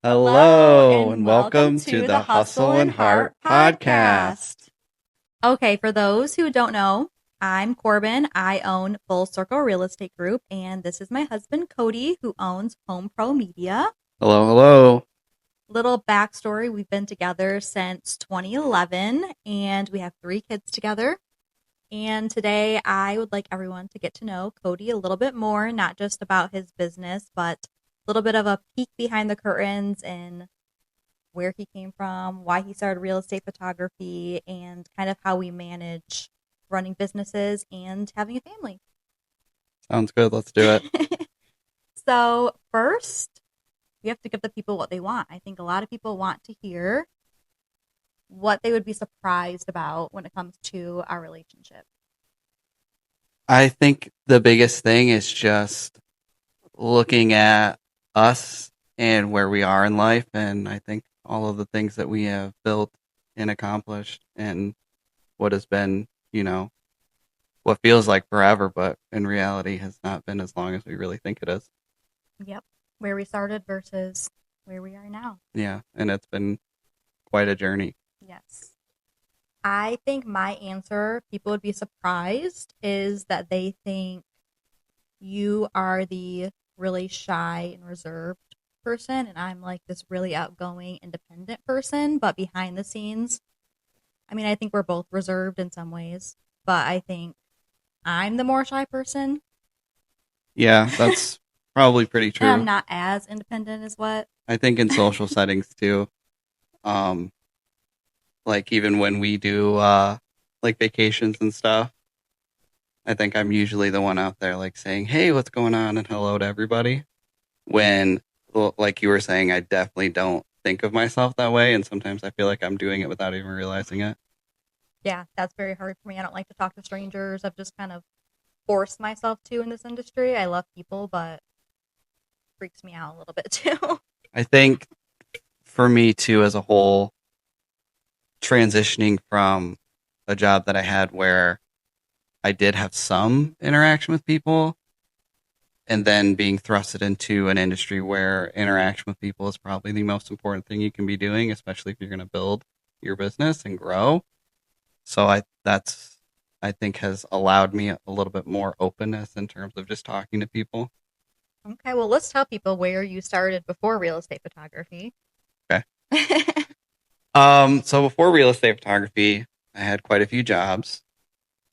Hello, Hello, and and welcome welcome to to the the Hustle Hustle and and Heart Heart podcast. podcast. Okay, for those who don't know, I'm Corbin. I own Full Circle Real Estate Group, and this is my husband, Cody, who owns HomePro Media. Hello, hello. Little backstory, we've been together since 2011, and we have 3 kids together. And today I would like everyone to get to know Cody a little bit more, not just about his business, but a little bit of a peek behind the curtains and where he came from, why he started real estate photography, and kind of how we manage running businesses and having a family. Sounds good. Let's do it. So, first, we have to give the people what they want. I think a lot of people want to hear what they would be surprised about when it comes to our relationship. I think the biggest thing is just looking at us and where we are in life. And I think all of the things that we have built and accomplished and what has been, what feels like forever, but in reality has not been as long as we really think it is. Yep. Where we started versus where we are now. Yeah. And it's been quite a journey. Yes. I think my answer, people would be surprised, is that they think you are the really shy and reserved person, and I'm like this really outgoing, independent person. But behind the scenes, I mean, I think we're both reserved in some ways, but I think I'm the more shy person. Yeah. That's probably pretty And I'm true. not as independent as what. I think in social settings too. Um, like even when we do like vacations and stuff, I think I'm usually the one out there like saying, "Hey, what's going on?" and hello to everybody. When well, like you were saying, I definitely don't think of myself that way, and sometimes I feel like I'm doing it without even realizing it. Yeah, that's very hard for me. I don't like to talk to strangers. I've just kind of forced myself to in this industry. I love people, but it freaks me out a little bit too. I think for me too as a whole, transitioning from a job that I had where I did have some interaction with people and then being thrusted into an industry where interaction with people is probably the most important thing you can be doing, especially if you're going to build your business and grow. So I think has allowed me a little bit more openness in terms of just talking to people. Okay, well, let's tell people where you started before real estate photography. Okay. So before real estate photography, I had quite a few jobs.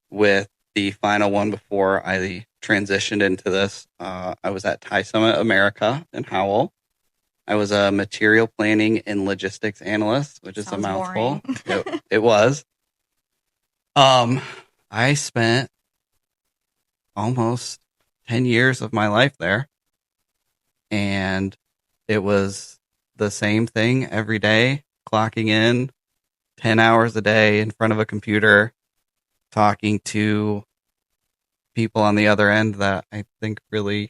With the final one before I transitioned into this, I was at Thai Summit America in Howell. I was a material planning and logistics analyst, which is a Sounds boring. mouthful. It was. Um, I spent almost 10 years of my life there, and it was the same thing every day, clocking in 10 hours a day in front of a computer, talking to people on the other end that I think really,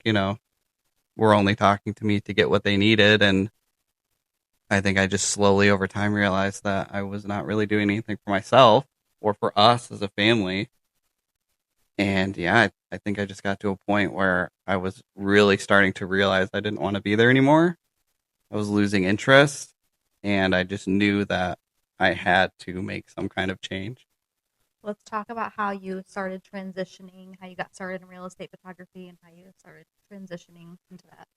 were only talking to me to get what they needed. And I think I just slowly over time realized that I was not really doing anything for myself or for us as a family. And yeah, I think I just got to a point where I was really starting to realize I didn't want to be there anymore. I was losing interest, and I just knew that I had to make some kind of change. Let's talk about how you started transitioning, how you got started in real estate photography, and how you started transitioning into that.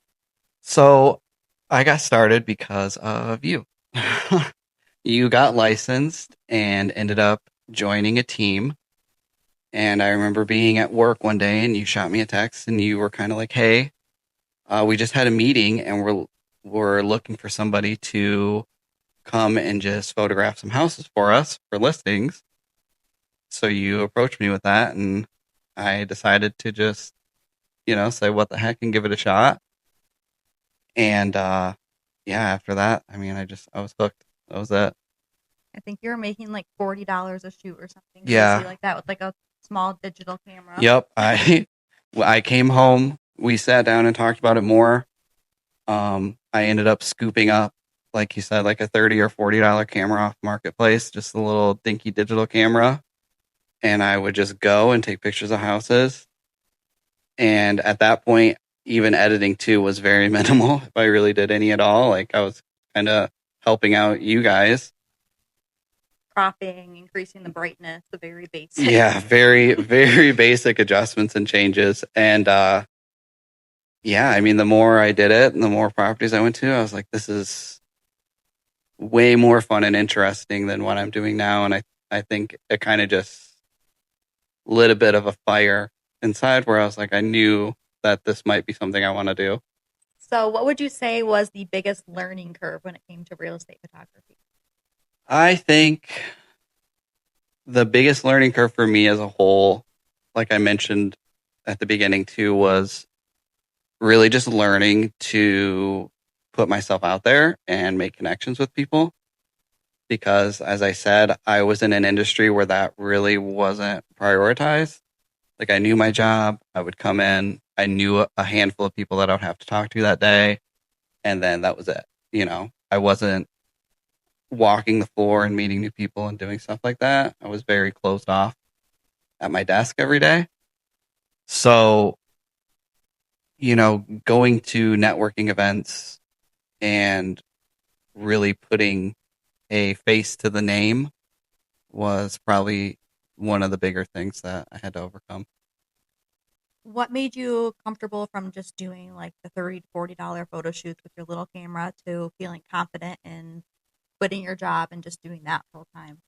So I got started because of you. You got licensed and ended up joining a team. And I remember being at work one day and you shot me a text and you were kind of like, "Hey, we just had a meeting and we're looking for somebody to come and just photograph some houses for us for listings." So you approached me with that and I decided to just, say what the heck and give it a shot. And yeah, after that, I mean, I was hooked. That was it. I think you were making like $40 a shoot or something crazy Yeah. like that with like a small digital camera. Yep. I came home. We sat down and talked about it more. I ended up scooping up, like you said, like a $30 or $40 camera off Marketplace, just a little dinky digital camera. And I would just go and take pictures of houses. And at that point, even editing too was very minimal. If I really did any at all, like I was kind of helping out you guys. Cropping, increasing the brightness, the very basic. Yeah, very, very basic adjustments and changes. And yeah, I mean, the more I did it and the more properties I went to, I was like, this is way more fun and interesting than what I'm doing now. And I think it kind of just lit a bit of a fire inside where I was like, I knew that this might be something I want to do. So, what would you say was the biggest learning curve when it came to real estate photography? I think the biggest learning curve for me as a whole, like I mentioned at the beginning too, was really just learning to put myself out there and make connections with people. Because as I said, I was in an industry where that really wasn't prioritized. Like I knew my job, I would come in, I knew a handful of people that I would have to talk to that day, and then that was it. I wasn't walking the floor and meeting new people and doing stuff like that. I was very closed off at my desk every day. So, going to networking events and really putting a face to the name was probably one of the bigger things that I had to overcome. What made you comfortable from just doing like the $30 to $40 photo shoots with your little camera to feeling confident in quitting your job and just doing that full time?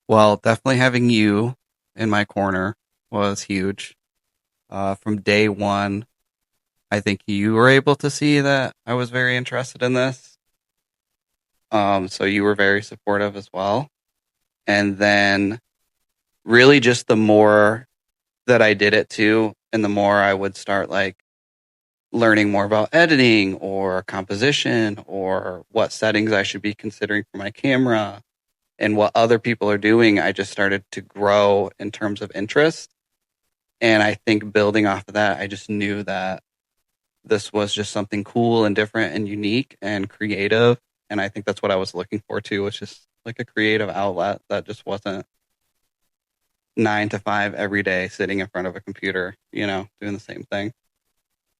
Well, definitely having you in my corner was huge. From day one, I think you were able to see that I was very interested in this. So you were very supportive as well. And then really just the more that I did it too, and the more I would start like learning more about editing or composition or what settings I should be considering for my camera and what other people are doing, I just started to grow in terms of interest. And I think building off of that, I just knew that this was just something cool and different and unique and creative. And I think that's what I was looking for too, was just like a creative outlet that just wasn't 9 to 5 every day sitting in front of a computer, doing the same thing.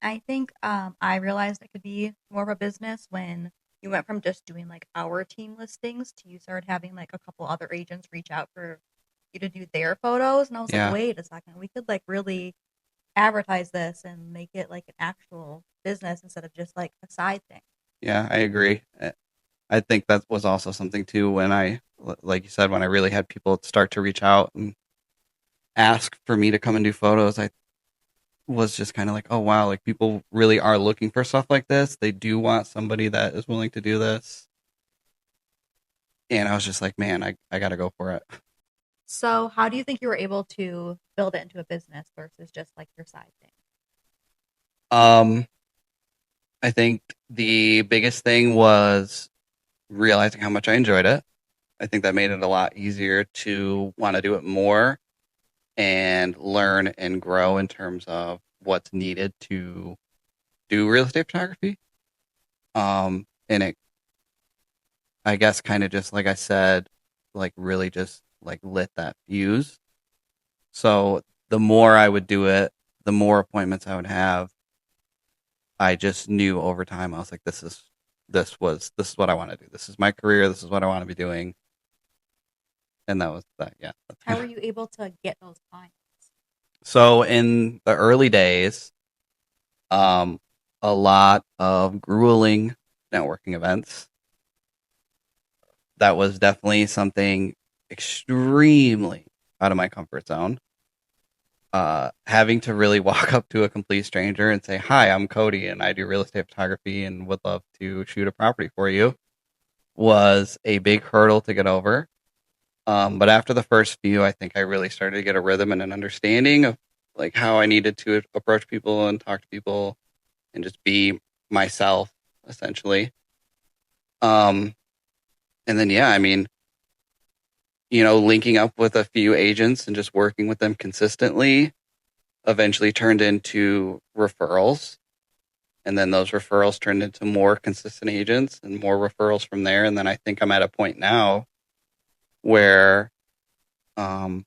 I think I realized it could be more of a business when you went from just doing like our team listings to you started having like a couple other agents reach out for you to do their photos. And I was like, Yeah. wait a second, we could like really advertise this and make it like an actual business instead of just like a side thing. Yeah, I agree. I think that was also something too when like you said, when I really had people start to reach out and ask for me to come and do photos, I was just kind of like, oh wow, like people really are looking for stuff like this. They do want somebody that is willing to do this. And I was just like, man, I got to go for it. So, how do you think you were able to build it into a business versus just like your side thing? Um, I think the biggest thing was realizing how much I enjoyed it. I think that made it a lot easier to want to do it more and learn and grow in terms of what's needed to do real estate photography. And it, I guess, kind of just like I said, like really just like lit that fuse. So the more I would do it, the more appointments I would have. I just knew over time, I was like, this is what I want to do. This is my career. This is what I want to be doing. And that was that. Yeah. How were you able to get those clients? So in the early days, um, a lot of grueling networking events. That was definitely something extremely out of my comfort zone. Having to really walk up to a complete stranger and say, "Hi, I'm Cody, and I do real estate photography, and would love to shoot a property for you," was a big hurdle to get over. But after the first few, I think I really started to get a rhythm and an understanding of like how I needed to approach people and talk to people and just be myself essentially. Um, and then, yeah, I mean, linking up with a few agents and just working with them consistently eventually turned into referrals. And then those referrals turned into more consistent agents and more referrals from there. And then I think I'm at a point now where um,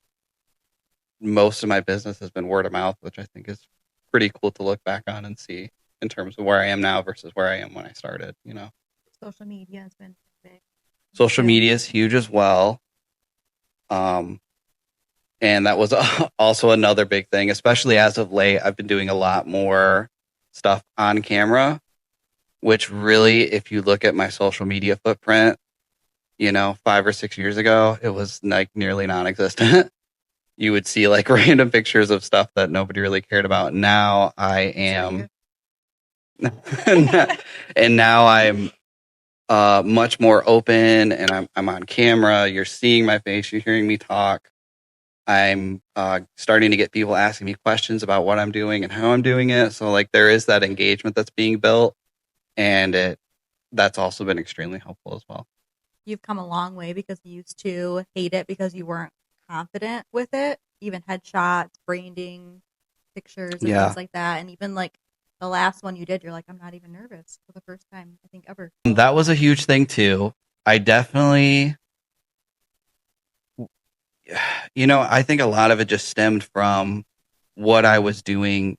most of my business has been word of mouth, which I think is pretty cool to look back on and see in terms of where I am now versus where I am when I started. Social media has been big. Social media is huge as well. And that was also another big thing, especially as of late. I've been doing a lot more stuff on camera, which really, if you look at my social media footprint, 5 or 6 years ago, it was like nearly non-existent. You would see like random pictures of stuff that nobody really cared about. Now I am, and now I'm much more open, and I'm on camera. You're seeing my face. You're hearing me talk. I'm starting to get people asking me questions about what I'm doing and how I'm doing it. So like there is that engagement that's being built, and that's also been extremely helpful as well. You've come a long way because you used to hate it because you weren't confident with it. Even headshots, branding, pictures, and Yeah, things like that. And even like the last one you did, you're like, I'm not even nervous for the first time, I think, ever. that was a huge thing too. I definitely, I think a lot of it just stemmed from what I was doing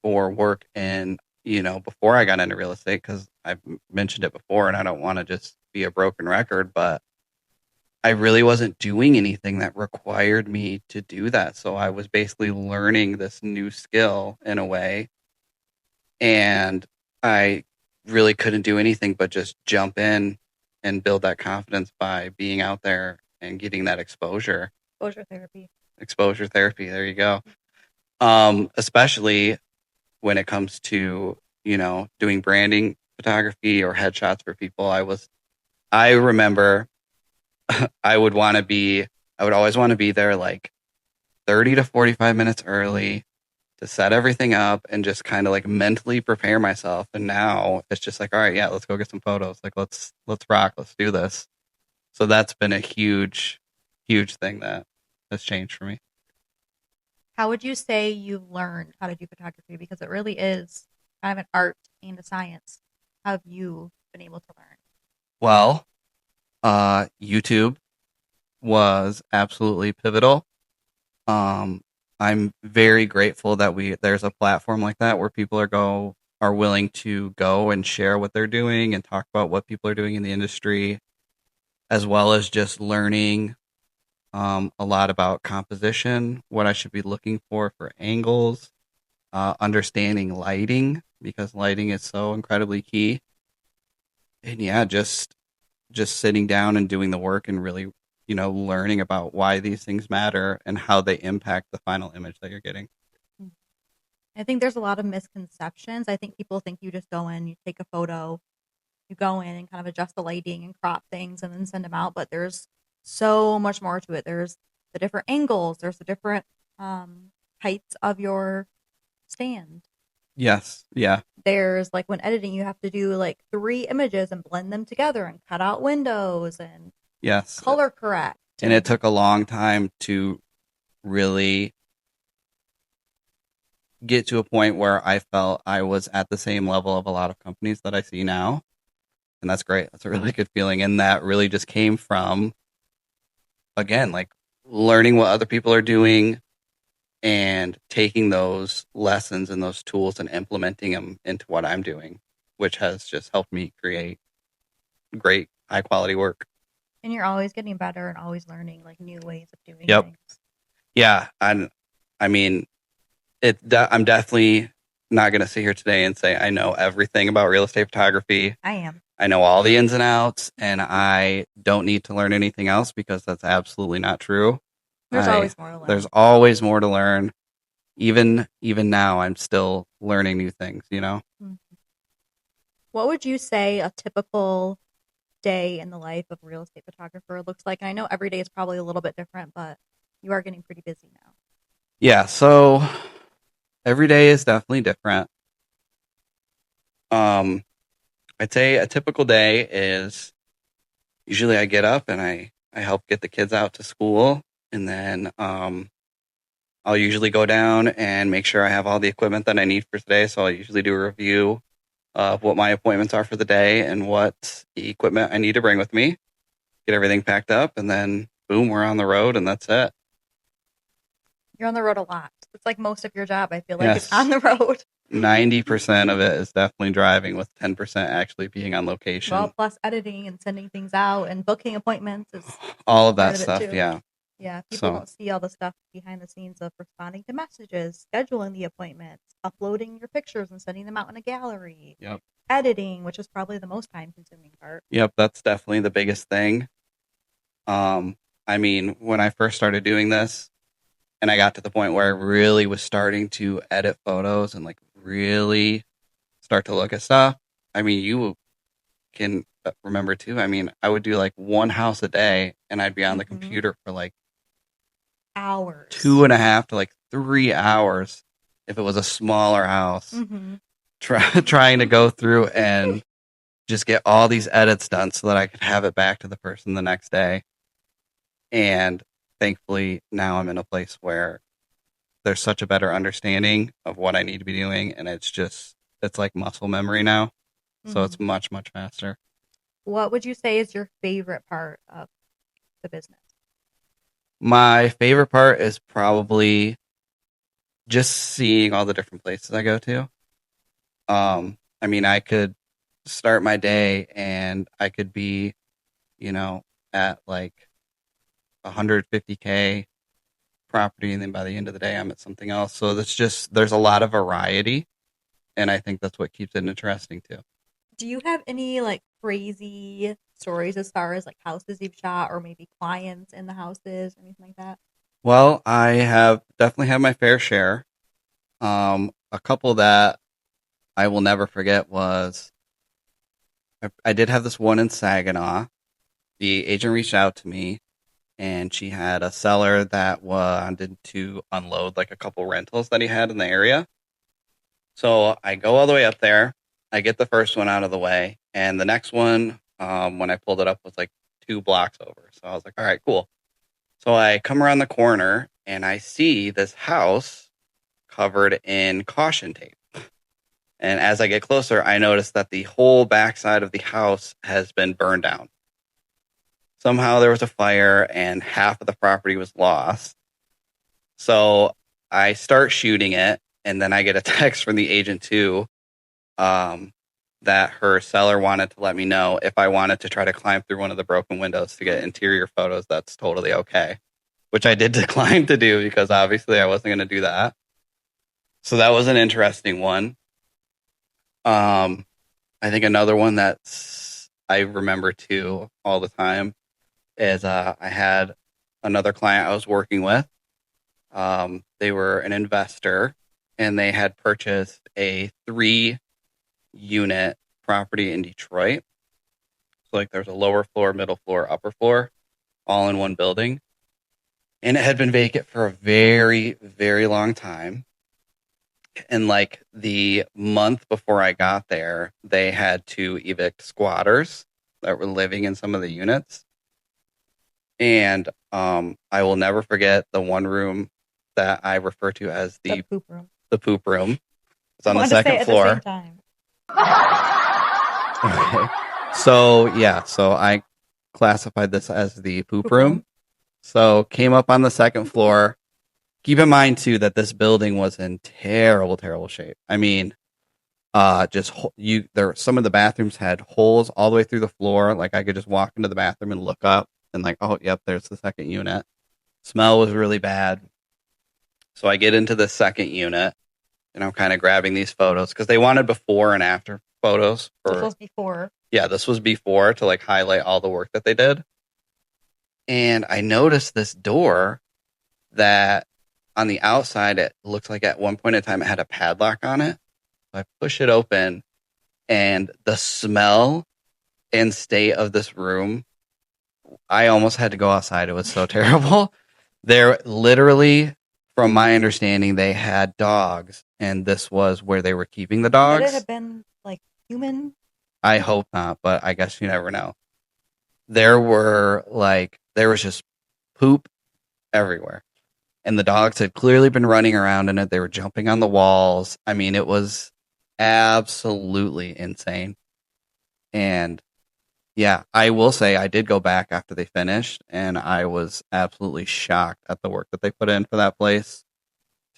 for work and, before I got into real estate, because I've mentioned it before and I don't want to just be a broken record, but I really wasn't doing anything that required me to do that. So I was basically learning this new skill in a way. And I really couldn't do anything but just jump in and build that confidence by being out there and getting that exposure. Exposure therapy. Exposure therapy. There you go. Especially when it comes to, doing branding photography or headshots for people. I remember I would always want to be there like 30 to 45 minutes early to set everything up and just kind of like mentally prepare myself. And now it's just like, all right, yeah, let's go get some photos. Like, let's rock, let's do this. So that's been a huge, huge thing that has changed for me. How would you say you've learned how to do photography? Because it really is kind of an art and a science. How have you been able to learn? Well, YouTube was absolutely pivotal. Um, I'm very grateful that there's a platform like that where people are willing to go and share what they're doing and talk about what people are doing in the industry, as well as just learning a lot about composition, what I should be looking for angles, understanding lighting because lighting is so incredibly key. And yeah, just sitting down and doing the work and really, learning about why these things matter and how they impact the final image that you're getting. I think there's a lot of misconceptions. I think people think you just go in, you take a photo, you go in and kind of adjust the lighting and crop things and then send them out. But there's so much more to it. There's the different angles, there's the different heights of your stand. Yes. Yeah. There's like when editing, you have to do like 3 images and blend them together and cut out windows and Yes. color correct. And it took a long time to really get to a point where I felt I was at the same level of a lot of companies that I see now. And that's great. That's a really good feeling. And that really just came from, again, like learning what other people are doing and taking those lessons and those tools and implementing them into what I'm doing, which has just helped me create great, high quality work. And you're always getting better and always learning like new ways of doing Yep. things. Yeah. I mean, I'm definitely not going to sit here today and say I know everything about real estate photography. I am. I know all the ins and outs, and I don't need to learn anything else because that's absolutely not true. There's always more to learn. There's always more to learn. Even now, I'm still learning new things. Mm-hmm. What would you say a typical day in the life of a real estate photographer looks like? And I know every day is probably a little bit different, but you are getting pretty busy now. Yeah, so every day is definitely different. I'd say a typical day is usually I get up and I help get the kids out to school, and then I'll usually go down and make sure I have all the equipment that I need for today. So I'll usually do a review of what my appointments are for the day and what equipment I need to bring with me, get everything packed up, and then boom, we're on the road, and that's it. You're on the road a lot. It's like most of your job. I feel like it's Yes. on the road. 90% of it is definitely driving, with 10% actually being on location. Well, plus editing and sending things out and booking appointments is all of part that of it stuff, too. yeah. Yeah, people So, don't see all the stuff behind the scenes of responding to messages, scheduling the appointments, uploading your pictures and sending them out in a gallery, yep. editing, which is probably the most time-consuming part. Yep, that's definitely the biggest thing. I mean, when I first started doing this and I got to the point where I really was starting to edit photos and like really start to look at stuff, I mean, you can remember too. I mean, I would do like one house a day and I'd be on the computer for like Hours. 2.5 to like 3 hours if it was a smaller house, trying to go through and just get all these edits done so that I could have it back to the person the next day. And thankfully now I'm in a place where there's such a better understanding of what I need to be doing, and it's like muscle memory now. So it's much, much faster. What would you say is your favorite part of the business? My favorite part is probably just seeing all the different places I go to. I mean, I could start my day and I could be, at like 150K property, and then by the end of the day I'm at something else. So there's a lot of variety, and I think that's what keeps it interesting too. Do you have any like crazy stories as far as like houses you've shot, or maybe clients in the houses, or anything like that? Well, I have definitely had my fair share. A couple that I will never forget was I did have this one in Saginaw. The agent reached out to me, and she had a seller that wanted to unload like a couple rentals that he had in the area. So I go all the way up there. I get the first one out of the way, and the next one, when I pulled it up, was like 2 blocks over. So I was like, all right, cool. So I come around the corner, and I see this house covered in caution tape. And as I get closer, I notice that the whole backside of the house has been burned down. Somehow there was a fire and half of the property was lost. So I start shooting it, and then I get a text from the agent too, that her seller wanted to let me know if I wanted to try to climb through one of the broken windows to get interior photos. That's totally okay, which I did decline to do because obviously I wasn't going to do that. So that was an interesting one. I think another one that's I remember too all the time is I had another client I was working with. They were an investor, and they had purchased a 3-unit property in Detroit. So like there's a lower floor, middle floor, upper floor, all in one building. And it had been vacant for a very, very long time. And like the month before I got there, they had to evict squatters that were living in some of the units. And I will never forget the one room that I refer to as the poop room. The poop room. It's on the Wanted to say second it at floor. the same time. Okay. So I classified this as the poop room. So came up on the second floor. Keep in mind too that this building was in terrible, terrible shape. I mean, some of the bathrooms had holes all the way through the floor. Like I could just walk into the bathroom and look up and like, oh, yep, there's the second unit. Smell was really bad. So I get into the second unit, and I'm kind of grabbing these photos because they wanted before and after photos. This was before. Yeah, this was before, to like highlight all the work that they did. And I noticed this door that on the outside, it looks like at one point in time it had a padlock on it. So I push it open, and the smell and state of this room, I almost had to go outside. It was so terrible. They're literally, from my understanding, they had dogs, and this was where they were keeping the dogs. Would it have been like human? I hope not, but I guess you never know. There was just poop everywhere. And the dogs had clearly been running around in it. They were jumping on the walls. I mean, it was absolutely insane. And yeah, I will say I did go back after they finished, and I was absolutely shocked at the work that they put in for that place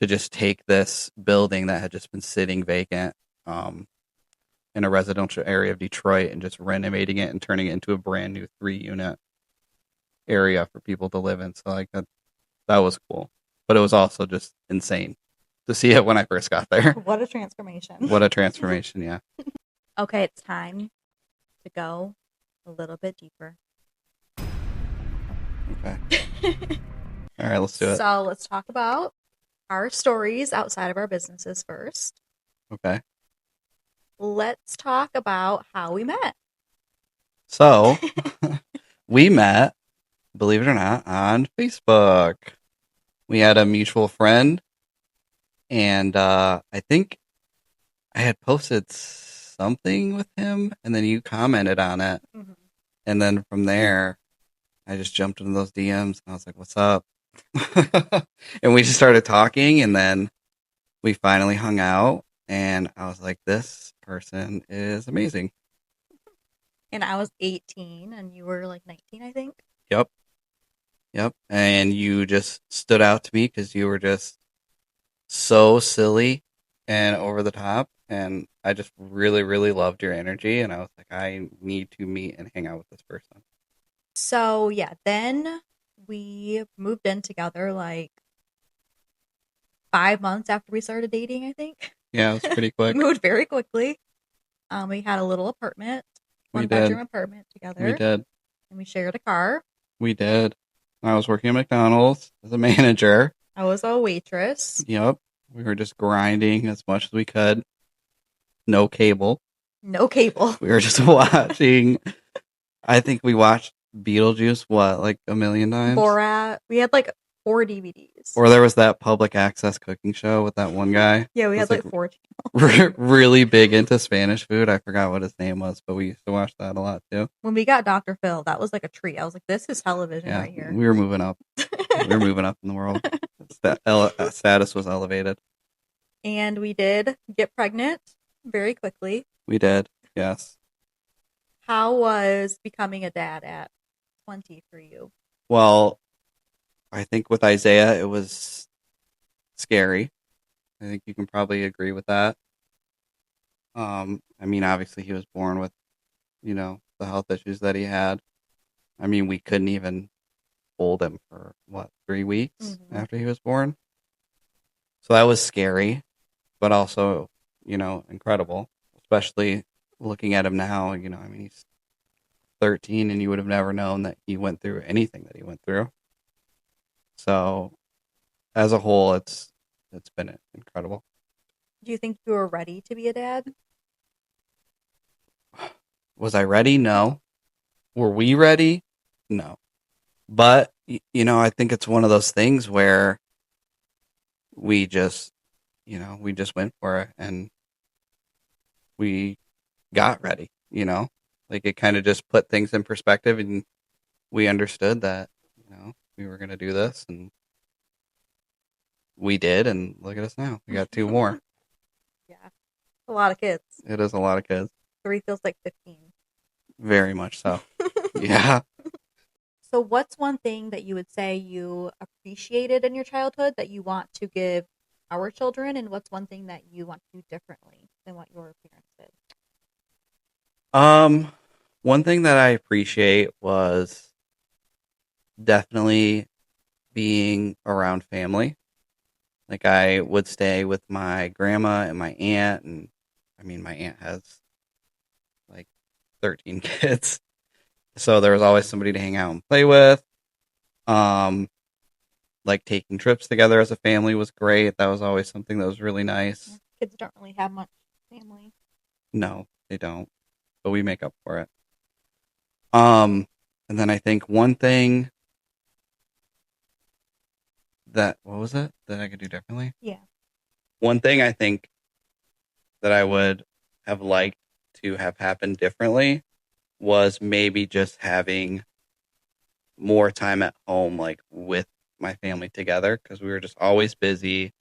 to just take this building that had just been sitting vacant in a residential area of Detroit and just renovating it and turning it into a brand new 3-unit area for people to live in. So like that was cool, but it was also just insane to see it when I first got there. What a transformation. What a transformation, yeah. Okay, it's time to go a little bit deeper. Okay. All right, let's do it. So let's talk about our stories outside of our businesses first. Okay. Let's talk about how we met. So we met, believe it or not, on Facebook. We had a mutual friend, and I think I had posted something with him, and then you commented on it. Mhm. And then from there, I just jumped into those DMs, and I was like, what's up? And we just started talking, and then we finally hung out, and I was like, this person is amazing. And I was 18 and you were like 19, I think. Yep. And you just stood out to me because you were just so silly and over the top. And I just really, really loved your energy. And I was like, I need to meet and hang out with this person. So, yeah, then we moved in together like 5 months after we started dating, I think. Yeah, it was pretty quick. We moved very quickly. We had a little apartment, We did. one-bedroom apartment together. We did. And we shared a car. We did. I was working at McDonald's as a manager. I was a waitress. Yep. We were just grinding as much as we could. No cable. No cable. We were just watching. I think we watched Beetlejuice, like a million times? Borat. We had like 4 DVDs. Or there was that public access cooking show with that one guy. Yeah, we had like 4 really big into Spanish food. I forgot what his name was, but we used to watch that a lot too. When we got Dr. Phil, that was like a treat. I was like, this is television right here. We were moving up. We were moving up in the world. Status was elevated. And we did get pregnant very quickly. We did, yes. How was becoming a dad at 20 for you? Well, I think with Isaiah, it was scary. I think you can probably agree with that. I mean, obviously he was born with, the health issues that he had. I mean, we couldn't even hold him for, 3 weeks after he was born. So that was scary, but also, incredible, especially looking at him now. I mean, he's 13 and you would have never known that he went through anything that he went through. So as a whole, it's been incredible. Do you think you were ready to be a dad? Was I ready? No. Were we ready? No. But, I think it's one of those things where we just went for it and we got ready, like it kind of just put things in perspective and we understood that, we were going to do this and we did. And look at us now. We got 2 more. Yeah. A lot of kids. It is a lot of kids. 3 feels like 15. Very much so. Yeah. So what's one thing that you would say you appreciated in your childhood that you want to give our children, and what's one thing that you want to do differently than what your parents did? One thing that I appreciate was definitely being around family. Like I would stay with my grandma and my aunt, and I mean my aunt has like 13 kids. So there was always somebody to hang out and play with. Like taking trips together as a family was great. That was always something that was really nice. Kids don't really have much family. No, they don't. But we make up for it. And then I think one thing what was it that I could do differently? Yeah. One thing I think that I would have liked to have happened differently was maybe just having more time at home, like with my family together, because we were just always busy.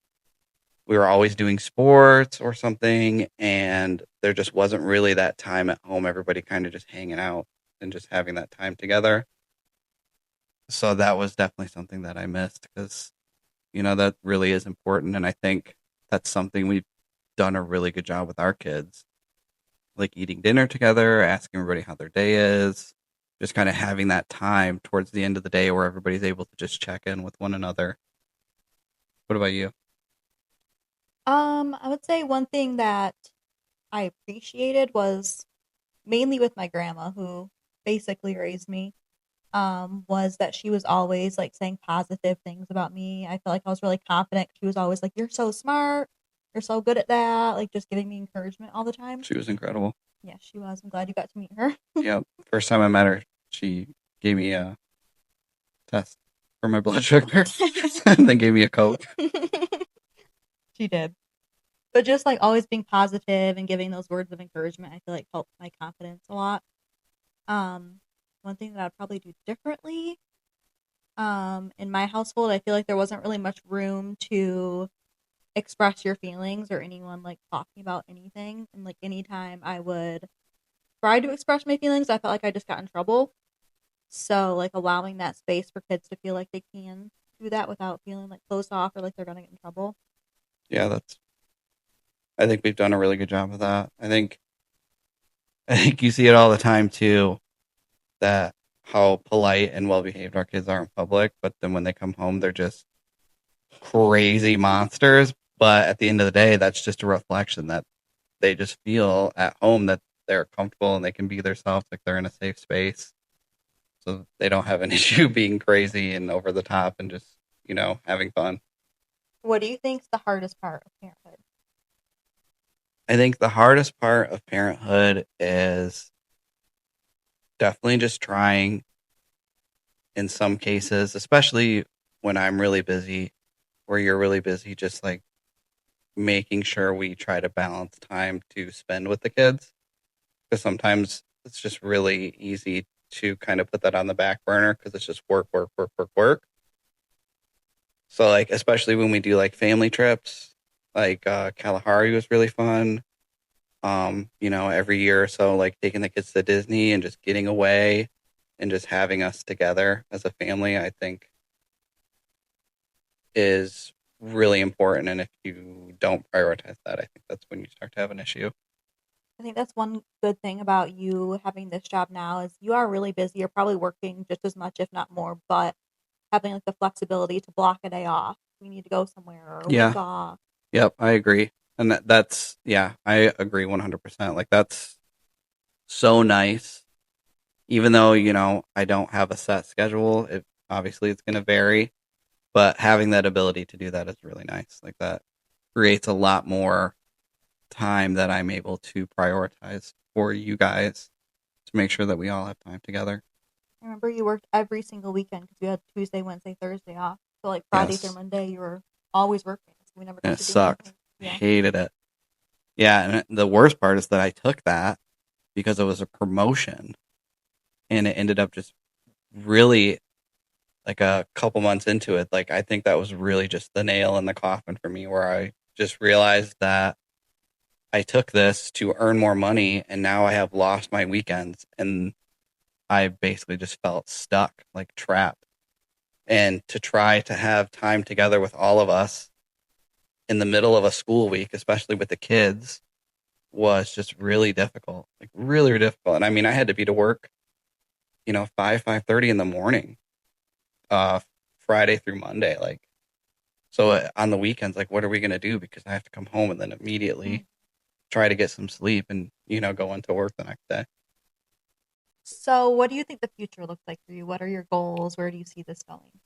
We were always doing sports or something, and there just wasn't really that time at home. Everybody kind of just hanging out and just having that time together. So that was definitely something that I missed because That really is important. And I think that's something we've done a really good job with our kids, like eating dinner together, asking everybody how their day is, just kind of having that time towards the end of the day where everybody's able to just check in with one another. What about you? I would say one thing that I appreciated was mainly with my grandma, who basically raised me, was that she was always like saying positive things about me. I felt like I was really confident. She was always like, "You're so smart. You're so good at that." Like just giving me encouragement all the time. She was incredible. Yeah, she was. I'm glad you got to meet her. Yep. First time I met her, she gave me a test for my blood sugar and then gave me a Coke. She did. But just like always being positive and giving those words of encouragement, I feel like helped my confidence a lot. Um, One thing that I'd probably do differently, in my household, I feel like there wasn't really much room to express your feelings or anyone like talking about anything. And like anytime I would try to express my feelings, I felt like I just got in trouble. So like allowing that space for kids to feel like they can do that without feeling like closed off or like they're gonna get in trouble. Yeah, I think we've done a really good job of that. I think you see it all the time too, that how polite and well behaved our kids are in public, but then when they come home, they're just crazy monsters. But at the end of the day, that's just a reflection that they just feel at home that they're comfortable and they can be themselves, like they're in a safe space. So they don't have an issue being crazy and over the top and just, having fun. What do you think's the hardest part of parenthood? I think the hardest part of parenthood is definitely just trying in some cases, especially when I'm really busy, where you're really busy, just like making sure we try to balance time to spend with the kids. Because sometimes it's just really easy to kind of put that on the back burner because it's just work, work, work, work, work. So, like, especially when we do like family trips, like Kalahari was really fun. Every year or so, like taking the kids to Disney and just getting away and just having us together as a family, I think is really important. And if you don't prioritize that, I think that's when you start to have an issue. I think that's one good thing about you having this job now is you are really busy. You're probably working just as much, if not more, but having like the flexibility to block a day off. We need to go somewhere or a week Yeah. off. Yep. I agree. And yeah, I agree 100%. Like, that's so nice. Even though, I don't have a set schedule, obviously it's going to vary, but having that ability to do that is really nice. Like, that creates a lot more time that I'm able to prioritize for you guys to make sure that we all have time together. I remember you worked every single weekend because we had Tuesday, Wednesday, Thursday off. So like Friday through Yes. Monday, you were always working. So we never And got it to do sucked. anything. I Yeah. hated it. Yeah. And the worst part is that I took that because it was a promotion and it ended up just really like a couple months into it. Like, I think that was really just the nail in the coffin for me where I just realized that I took this to earn more money and now I have lost my weekends and I basically just felt stuck, like trapped. And to try to have time together with all of us in the middle of a school week, especially with the kids, was just really difficult, like really difficult. And I mean, I had to be to work, 5:30 in the morning, uh, Friday through Monday. Like, so on the weekends, like, what are we going to do? Because I have to come home and then immediately try to get some sleep and, go into work the next day. So what do you think the future looks like for you? What are your goals? Where do you see this going?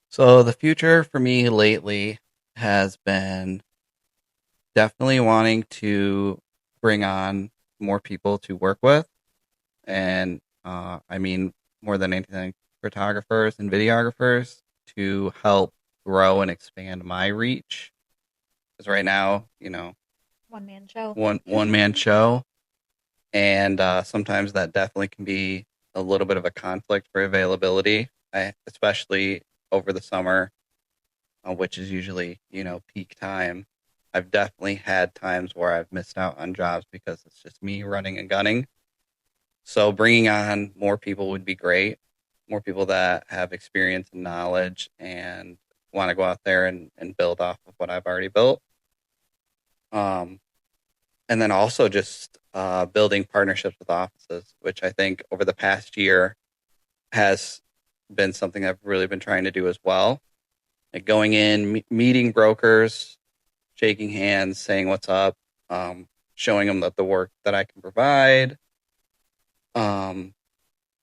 So the future for me lately has been definitely wanting to bring on more people to work with. And I mean, more than anything, photographers and videographers to help grow and expand my reach. Because right now, One man show. one man show, and sometimes that definitely can be a little bit of a conflict for availability, especially over the summer, which is usually peak time. I've definitely had times where I've missed out on jobs because it's just me running and gunning. So bringing on more people would be great. More people that have experience and knowledge and want to go out there and build off of what I've already built. And then also just building partnerships with offices, which I think over the past year has been something I've really been trying to do as well. Like going in, meeting brokers, shaking hands, saying what's up, showing them that the work that I can provide, and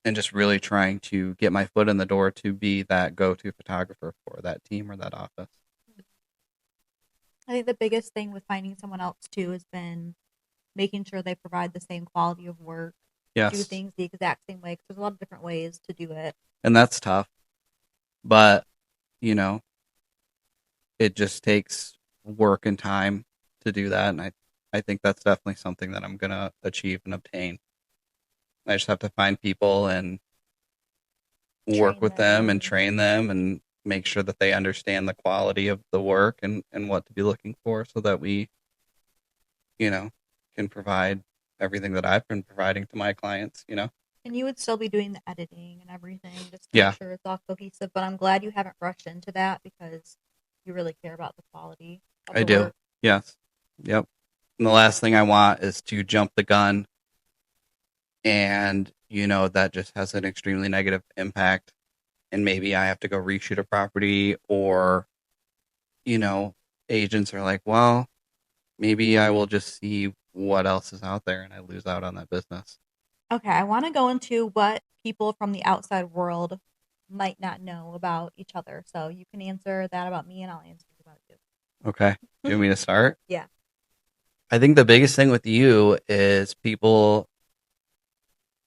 just really trying to get my foot in the door to be that go-to photographer for that team or that office. I think the biggest thing with finding someone else too has been making sure they provide the same quality of work, do Yes. things the exact same way, because there's a lot of different ways to do it. And that's tough. But, you know, it just takes work and time to do that. And I think that's definitely something that I'm going to achieve and obtain. I just have to find people and work with them and train them and make sure that they understand the quality of the work and what to be looking for so that we, can provide everything that I've been providing to my clients, And you would still be doing the editing and everything just to Yeah. make sure it's all cohesive. But I'm glad you haven't rushed into that because you really care about the quality of I the do. work. Yes. Yep. And the last thing I want is to jump the gun and, that just has an extremely negative impact. And maybe I have to go reshoot a property or, agents are like, well, maybe I will just see what else is out there and I lose out on that business. Okay, I want to go into what people from the outside world might not know about each other. So you can answer that about me and I'll answer about you. Okay. Do you want me to start? Yeah. I think the biggest thing with you is people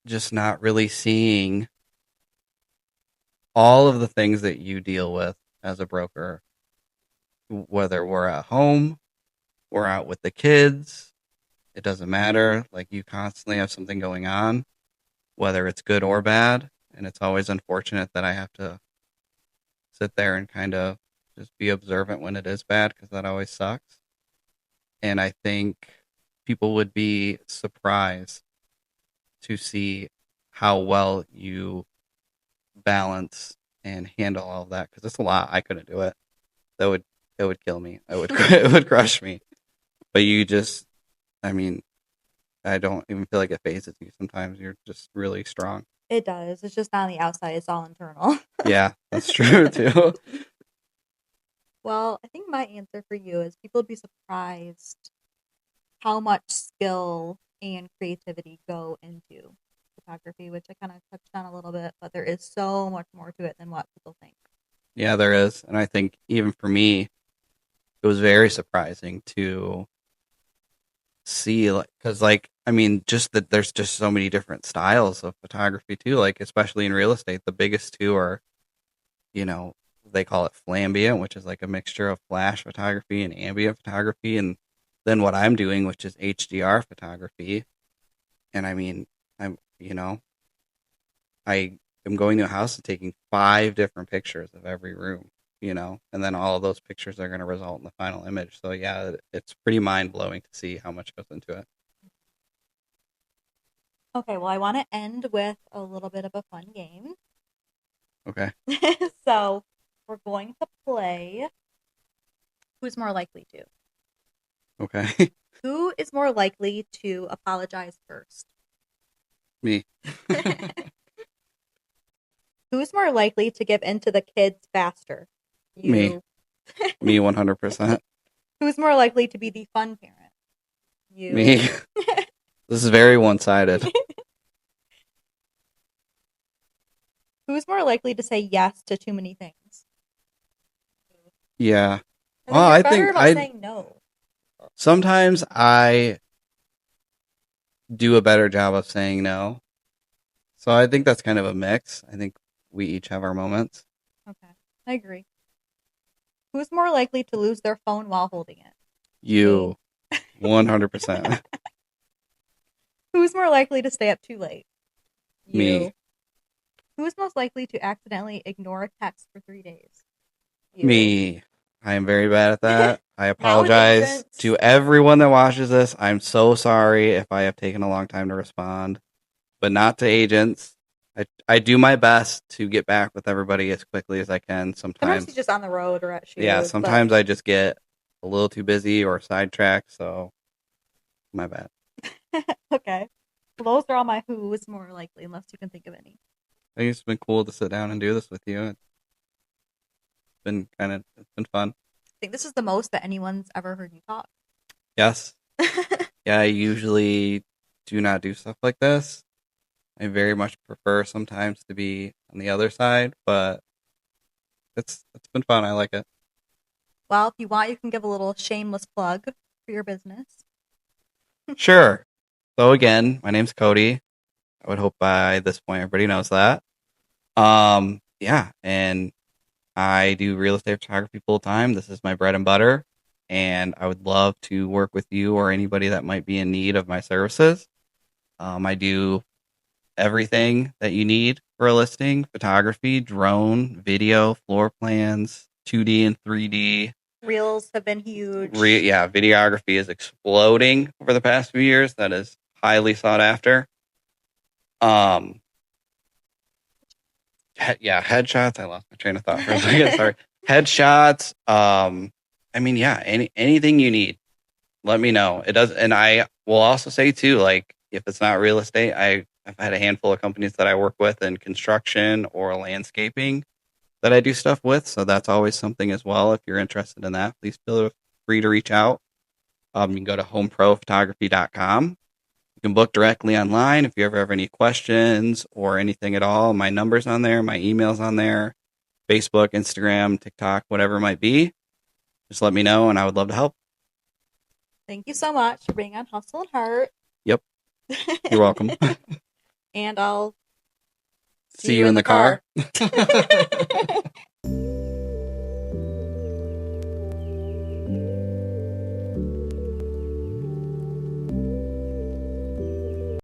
just not really seeing all of the things that you deal with as a broker, whether we're at home, we're out with the kids, it doesn't matter. Like you constantly have something going on, whether it's good or bad. And it's always unfortunate that I have to sit there and kind of just be observant when it is bad because that always sucks. And I think people would be surprised to see how well you balance and handle all of that because it's a lot. I couldn't do it. It would kill me. It would crush me. But you just, I mean, I don't even feel like it phases you. Sometimes you're just really strong. It does. It's just not on the outside. It's all internal. Yeah, that's true too. Well, I think my answer for you is people would be surprised how much skill and creativity go into photography, which I kind of touched on a little bit, but there is so much more to it than what people think. Yeah, there is. And I think even for me, it was very surprising to see, because, I mean, just that there's just so many different styles of photography too, like, especially in real estate. The biggest two are, they call it flambient, which is like a mixture of flash photography and ambient photography. And then what I'm doing, which is HDR photography. And I mean, I am going to a house and taking 5 different pictures of every room, and then all of those pictures are going to result in the final image. So yeah, it's pretty mind blowing to see how much goes into it. Okay, well, I want to end with a little bit of a fun game. Okay. So we're going to play Who's More Likely To. Okay. Who is more likely to apologize first? Me. Who's more likely to give in to the kids faster? You. Me. Me 100%. Who's more likely to be the fun parent? You. Me. This is very one-sided. Who's more likely to say yes to too many things? Yeah. I think saying no. Sometimes I do a better job of saying no. So I think that's kind of a mix. I think we each have our moments. Okay, I agree. Who's more likely to lose their phone while holding it? You. 100%. Who's more likely to stay up too late? You. Me. Who's most likely to accidentally ignore a text for 3 days? You. Me. I am very bad at that. I apologize to everyone that watches this. I'm so sorry if I have taken a long time to respond, but not to agents. I do my best to get back with everybody as quickly as I can. Sometimes he's just on the road or at shoes. Yeah, sometimes I just get a little too busy or sidetracked, so my bad. Okay. Well, those are all my who's more likely, unless you can think of any. I think it's been cool to sit down and do this with you. It's been fun. I think this is the most that anyone's ever heard you talk. Yes. Yeah, I usually do not do stuff like this. I very much prefer sometimes to be on the other side, but it's been fun. I like it. Well, if you want, you can give a little shameless plug for your business. Sure. So again, my name's Cody. I would hope by this point everybody knows that. Yeah, and I do real estate photography full time. This is my bread and butter, and I would love to work with you or anybody that might be in need of my services. I do everything that you need for a listing: photography, drone, video, floor plans, 2D and 3D. Reels have been huge. Yeah, videography is exploding over the past few years. That is highly sought after. Headshots. I lost my train of thought for a second. Sorry. Headshots. Anything you need, let me know. It does, and I will also say too, like if it's not real estate, I've had a handful of companies that I work with in construction or landscaping that I do stuff with. So that's always something as well. If you're interested in that, please feel free to reach out. You can go to homeprophotography.com. You can book directly online if you ever have any questions or anything at all. My number's on there. My email's on there. Facebook, Instagram, TikTok, whatever it might be. Just let me know, and I would love to help. Thank you so much for being on Hustle and Heart. Yep. You're welcome. And I'll see you in the car.